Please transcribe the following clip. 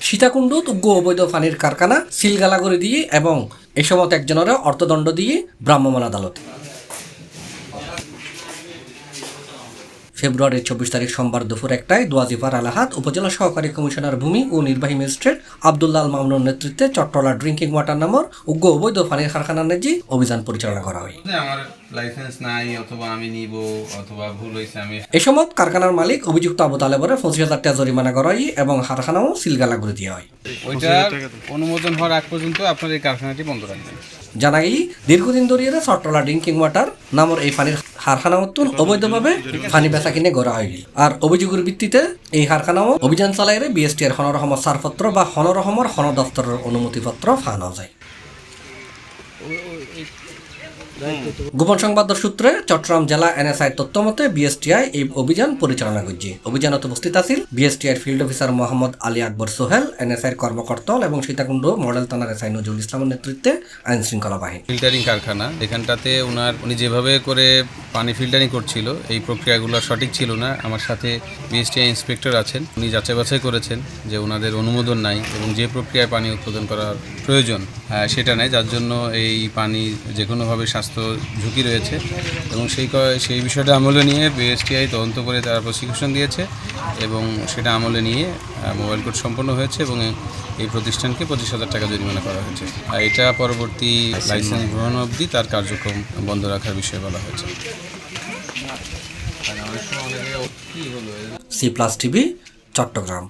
সীতাকুণ্ডত উগ্র অবৈধ পানির কারখানা সিলগালা করে দিয়ে এবং এ সময় একজনের অর্থদণ্ড দিয়ে ভ্রাম্যমাণ আদালত। ফেব্রুয়ারির 24 তারিখ সোমবার দুপুর 1টায় দোয়াজিপার আলাহাত উপজেলা সহকারী কমিশনার ভূমি ও নির্বাহী ম্যাজিস্ট্রেট আব্দুল্লাহ আল মামুনের নেতৃত্বে চট্টলা ড্রিঙ্কিং ওয়াটার নামের উগ্র অবৈধ পানির কারখানা নেজি অভিযান পরিচালনা করা হয়। আমার লাইসেন্স নাই অথবা আমি নিব অথবা ভুল হয়েছে আমি। এ সময় কারখানার মালিক অভিযুক্ত আবু তালেবরে 25,000 টাকা জরিমানা করা হয় এবং কারখানাও সিলগালা করে দেওয়া হয়। ওইটা অনুমোদন হওয়ার আগ পর্যন্ত আপনার এই কারখানাটি বন্ধ রাখবেন। জানা গেই দীর্ঘদিন ধরে চট্টলা ড্রিঙ্কিং ওয়াটার নামের এই পানির কারখানা নতুন অবৈধভাবে পানি বেচা কিনে গড়া হয়নি। আর অভিযোগের ভিত্তিতে এই কারখানাও অভিযান চালাইলে বিএসটিআর হনরহমর ছাড়পত্র বা হনরহমর হন দফতরের অনুমতিপত্র ফানো যায়। গোপন সংবাদ সূত্রে চট্টগ্রাম জেলা এনএসআই তথ্য মতে বিএসটিআই এই অভিযান পরিচালনা করছে। অভিযানত উপস্থিত আছেন BSTI field officer Mohammad Ali Akbar Sohel, NSI কর্মকর্তা এবং সীতাকুণ্ড মডেল থানার এসআই নজরুল ইসলামের নেতৃত্বে আইন শৃঙ্খলা বাহিনী। ফিল্টারিং কারখানা এখানটাতে উনি যেভাবে করে পানি ফিল্টারিং করছিল এই প্রক্রিয়াগুলো সঠিক ছিল না। আমার সাথে বিএসটিআই ইন্সপেক্টর আছেন, উনি যাচাই বাছাই করেছেন যে ওনাদের অনুমোদন নাই এবং যে প্রক্রিয়ায় পানি উৎপাদন করার প্রয়োজন সেটা নেই, যার জন্য এই পানি যে কোনোভাবে স্বাস্থ্য ঝুঁকি রয়েছে এবং সেই বিষয়টা আমলে নিয়ে বিএসটিআই তদন্ত করে তারা প্রসিকিউশন দিয়েছে এবং সেটা আমলে নিয়ে মোবাইল কোর্ট সম্পন্ন হয়েছে এবং এই প্রতিষ্ঠানকে 25,000 টাকা জরিমানা করা হয়েছে। আর এটা পরবর্তী লাইসেন্স গ্রহণ অবধি তার কার্যক্রম বন্ধ রাখার বিষয়ে বলা হয়েছে। C+ TV, Chittagong.